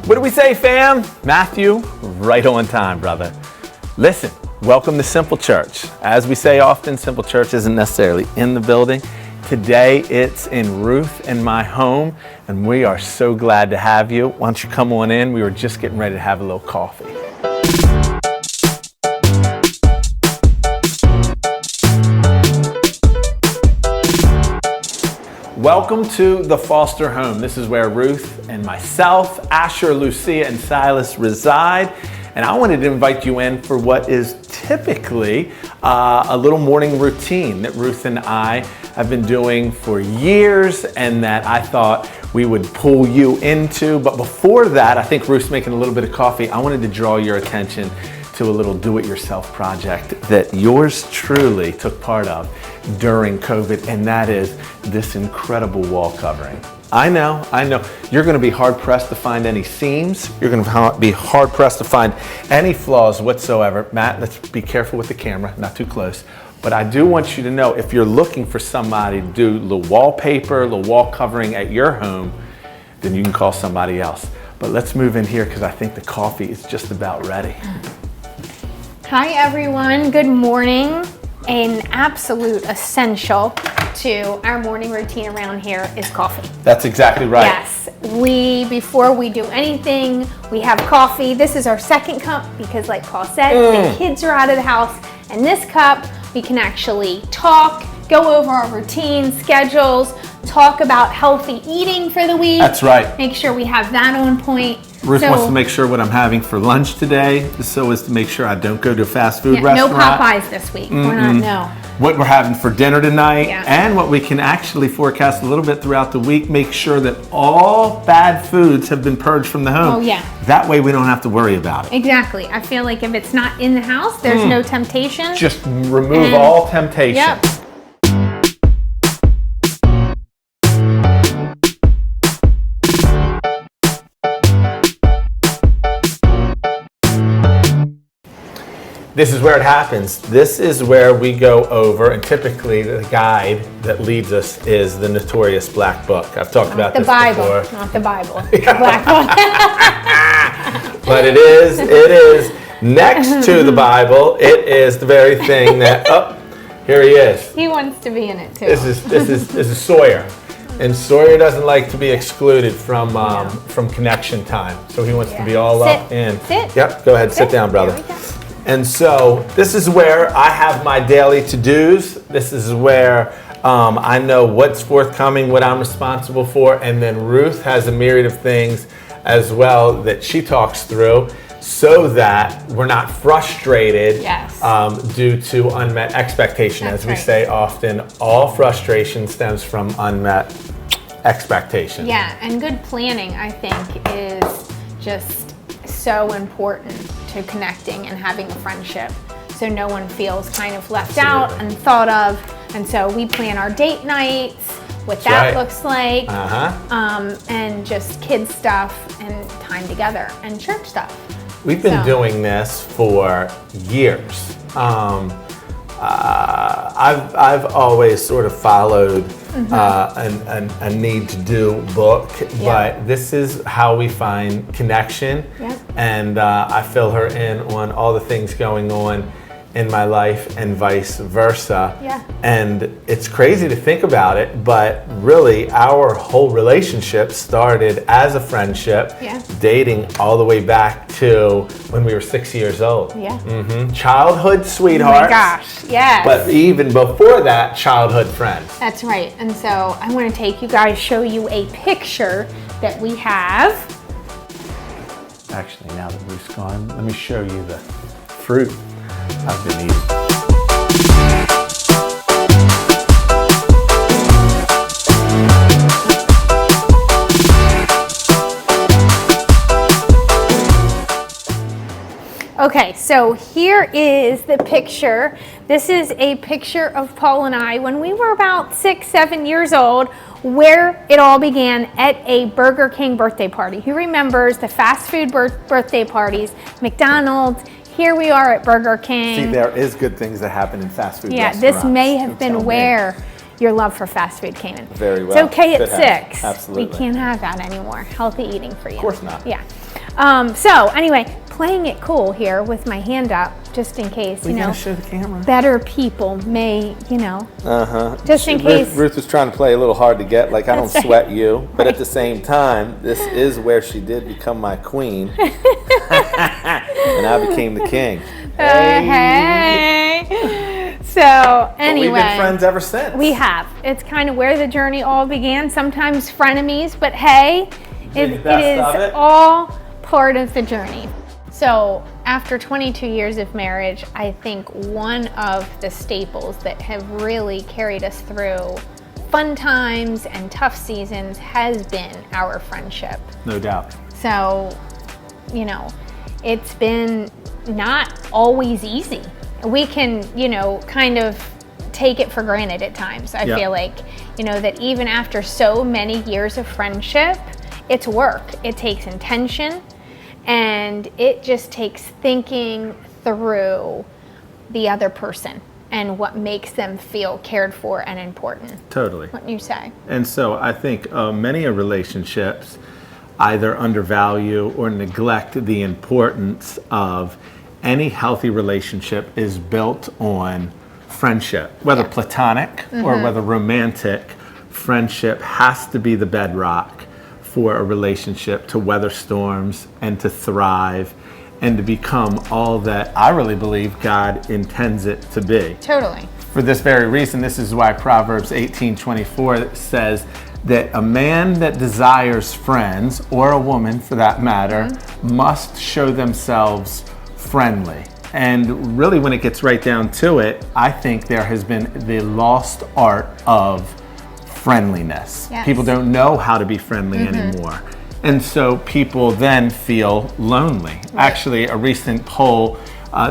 What do we say, fam? Matthew, right on time, brother. Listen, welcome to Simple Church. As we say often, Simple Church isn't necessarily in the building. Today, it's in Ruth and my home, and we are so glad to have you. Why don't you come on in? We were just getting ready to have a little coffee. Welcome to the Foster home. This is where Ruth and myself, Asher, Lucia, and Silas reside. And I wanted to invite you in for what is typically a little morning routine that Ruth and I have been doing for years and that I thought we would pull you into. But before that, I think Ruth's making a little bit of coffee. I wanted to draw your attention to a little do-it-yourself project that yours truly took part of during COVID, and that is this incredible wall covering. I know, you're gonna be hard-pressed to find any seams. You're gonna be hard-pressed to find any flaws whatsoever. Matt, let's be careful with the camera, not too close. But I do want you to know, if you're looking for somebody to do the wallpaper, the wall covering at your home, then you can call somebody else. But let's move in here because I think the coffee is just about ready. Hi everyone, good morning. An absolute essential to our morning routine around here is coffee. That's exactly right. Yes, before we do anything, we have coffee. This is our second cup because like Paul said, the kids are out of the house, and this cup we can actually talk, go over our routine, schedules, talk about healthy eating for the week. That's right. Make sure we have that on point. Ruth wants to make sure what I'm having for lunch today, so as to make sure I don't go to a fast food restaurant. No Popeyes this week. We're not, no. What we're having for dinner tonight, Yeah. and what we can actually forecast a little bit throughout the week, make sure that all bad foods have been purged from the home. Oh, yeah. That way we don't have to worry about it. Exactly. I feel like if it's not in the house, there's no temptation. Just remove all temptation. Yep. This is where it happens. This is where we go over, and typically the guide that leads us is the notorious Black Book. I've talked about this before. Not the Bible. The Black Book. But it is next to the Bible. It is the very thing that, here he is. He wants to be in it too. This is Sawyer. And Sawyer doesn't like to be excluded from connection time. So he wants to be all up in. Sit. Yep, go ahead, sit down, brother. And so this is where I have my daily to-dos. This is where I know what's forthcoming, what I'm responsible for, and then Ruth has a myriad of things as well that she talks through so that we're not frustrated due to unmet expectation. That's as we right. say often, all frustration stems from unmet expectation. Yeah, and good planning, I think, is just so important to connecting and having a friendship, so no one feels kind of left out and thought of. And so we plan our date nights, what that looks like, and just kids stuff and time together and church stuff. We've been doing this for years. I've always sort of followed a need to do book, but this is how we find connection. And I fill her in on all the things going on in my life and vice versa. And it's crazy to think about it, but really our whole relationship started as a friendship, dating all the way back to when we were 6 years old. Childhood sweethearts. Oh my gosh, yes. But even before that, childhood friends. That's right. And so I want to take you guys, show you a picture that we have. Actually, now that Ruth's gone, let me show you the fruit I've been eating. Okay, so here is the picture. This is a picture of Paul and I when we were about 6, 7 years old, where it all began at a Burger King birthday party. Who remembers the fast food birthday parties, McDonald's? Here we are at Burger King. See, there is good things that happen in fast food restaurants. This may have been where your love for fast food came in. Very well. It's okay at Could 6. Absolutely. We can't have that anymore. Healthy eating for you. Of course not. Yeah. So anyway, playing it cool here with my hand up, just in case, We gotta show the camera. better people may, just in case. Ruth was trying to play a little hard to get, like I don't That's right. sweat you, but at the same time, this is where she did become my queen, and I became the king. Hey. So But anyway, we've been friends ever since. we have. It's kind of where the journey all began. Sometimes frenemies, but hey, Made the it best is of it. all part of the journey. So after 22 years of marriage, I think one of the staples that have really carried us through fun times and tough seasons has been our friendship. No doubt. So, it's been not always easy. We can, kind of take it for granted at times. I Yeah. feel like, that even after so many years of friendship, it's work. It takes intention, and it just takes thinking through the other person and what makes them feel cared for and important. Totally. What you say? And so I think many relationships either undervalue or neglect the importance of any healthy relationship is built on friendship, whether platonic or whether romantic. Friendship has to be the bedrock for a relationship to weather storms and to thrive and to become all that I really believe God intends it to be. Totally. For this very reason, this is why Proverbs 18:24 says that a man that desires friends, or a woman for that matter, must show themselves friendly. And really, when it gets right down to it, I think there has been the lost art of friendliness. Yes. People don't know how to be friendly anymore. And so people then feel lonely. Actually, a recent poll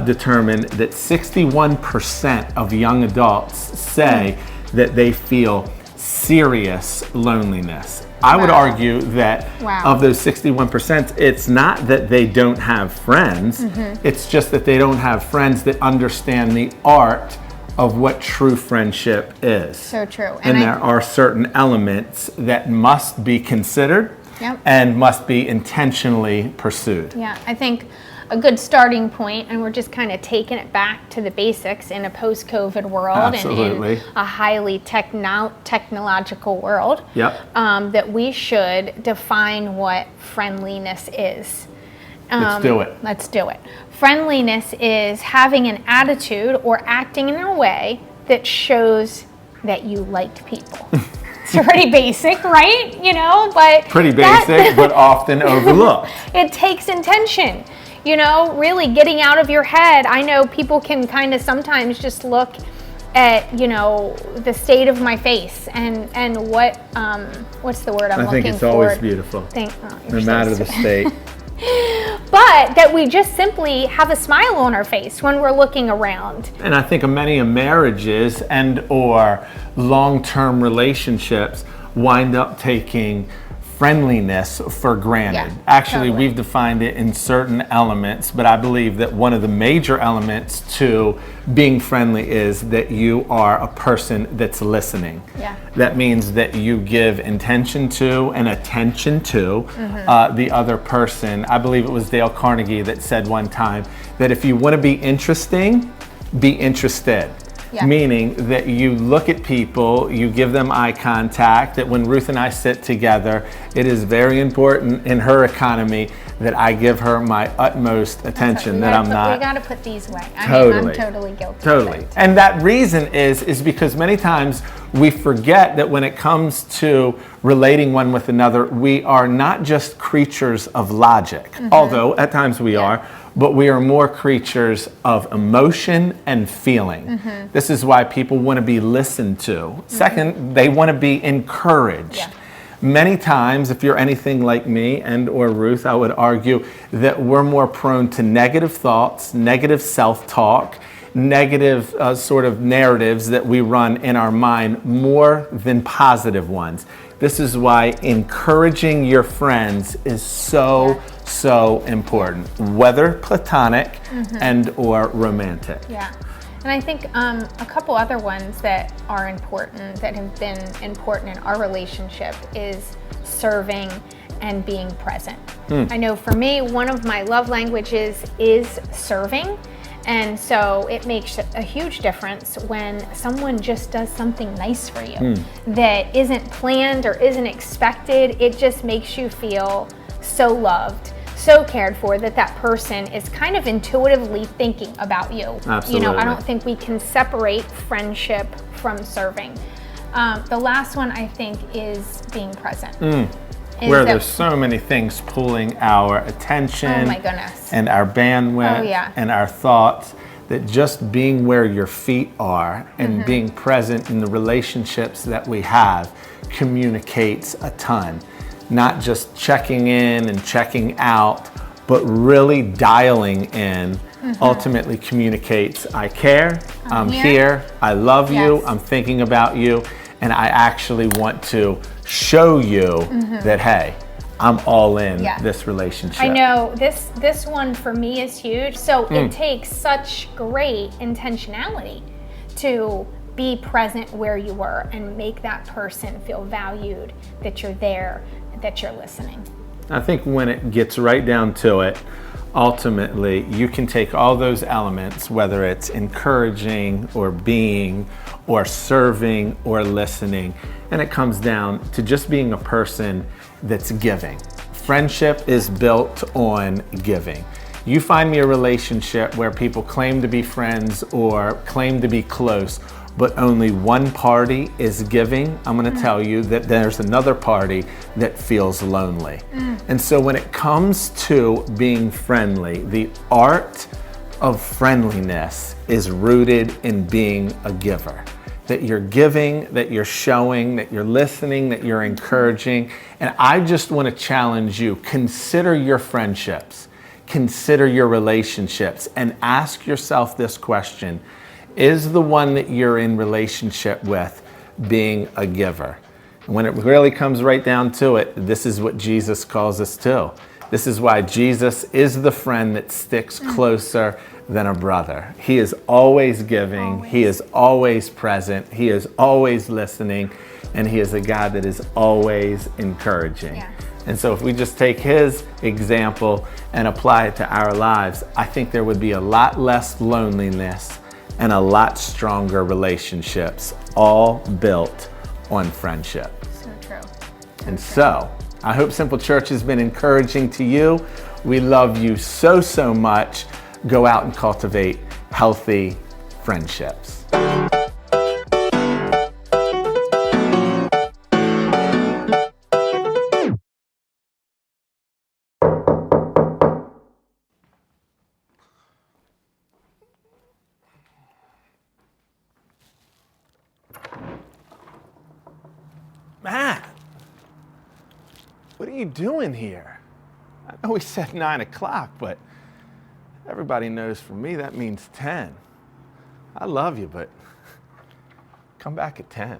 determined that 61% of young adults say that they feel serious loneliness. I would Wow. argue that Wow. of those 61%, it's not that they don't have friends, it's just that they don't have friends that understand the art of what true friendship is. So true. And I- there are certain elements that must be considered Yep. and must be intentionally pursued. Yeah, I think a good starting point, and we're just kind of taking it back to the basics in a post-COVID world Absolutely. and in a highly technological world. Yep. That we should define what friendliness is. Let's do it. Let's do it. Friendliness is having an attitude or acting in a way that shows that you like people. It's pretty basic, right? But Pretty that- basic, but often overlooked. it takes intention, really getting out of your head. I know people can kind of sometimes just look at, the state of my face and what's the word I'm I looking for? think it's always beautiful, You're no matter the state. But that we just simply have a smile on our face when we're looking around. And I think many marriages and or long-term relationships wind up taking friendliness for granted. Yeah, Actually, totally. we've defined it in certain elements, but I believe that one of the major elements to being friendly is that you are a person that's listening. Yeah. That means that you give intention to and attention to the other person. I believe it was Dale Carnegie that said one time that if you want to be interesting, be interested. Yeah. Meaning that you look at people, you give them eye contact, that when Ruth and I sit together, it is very important in her economy that I give her my utmost attention, We that gotta I'm put- not. We got to put these away. Totally. I'm totally guilty. Totally. Of it. And that reason is because many times we forget that when it comes to relating one with another, we are not just creatures of logic, although at times we are, but we are more creatures of emotion and feeling. This is why people want to be listened to. Second, they want to be encouraged. Yeah. Many times, if you're anything like me and or Ruth, I would argue that we're more prone to negative thoughts, negative self-talk, negative sort of narratives that we run in our mind more than positive ones. This is why encouraging your friends is so important, whether platonic and or romantic. Yeah. And I think a couple other ones that are important, that have been important in our relationship, is serving and being present. I know for me, one of my love languages is serving. And so it makes a huge difference when someone just does something nice for you that isn't planned or isn't expected. It just makes you feel so loved, so cared for, that person is kind of intuitively thinking about you. Absolutely. You know, I don't think we can separate friendship from serving. The last one I think is being present. Where there's so many things pulling our attention Oh my goodness. and our bandwidth Oh, yeah. and our thoughts, that just being where your feet are and being present in the relationships that we have communicates a ton. Not just checking in and checking out, but really dialing in ultimately communicates, I care, I'm here, I love you, Yes. I'm thinking about you, and I actually want to show you that, hey, I'm all in this relationship. I know this one for me is huge. So it takes such great intentionality to be present where you were and make that person feel valued, that you're there, that you're listening. I think when it gets right down to it, ultimately, you can take all those elements, whether it's encouraging or being or serving or listening, and it comes down to just being a person that's giving. Friendship is built on giving. You find me a relationship where people claim to be friends or claim to be close, but only one party is giving, I'm going to tell you that there's another party that feels lonely. And so when it comes to being friendly, the art of friendliness is rooted in being a giver. That you're giving, that you're showing, that you're listening, that you're encouraging. And I just want to challenge you, consider your friendships, consider your relationships, and ask yourself this question: is the one that you're in relationship with being a giver? And when it really comes right down to it, this is what Jesus calls us to. This is why Jesus is the friend that sticks closer than a brother. He is always giving, He is always present, He is always listening, and He is a God that is always encouraging. Yes. And so if we just take His example and apply it to our lives, I think there would be a lot less loneliness and a lot stronger relationships, all built on friendship. So true. And so, I hope Simple Church has been encouraging to you. We love you so, so much. Go out and cultivate healthy friendships. Matt, what are you doing here? I know we said 9 o'clock, but everybody knows for me that means 10. I love you, but come back at 10.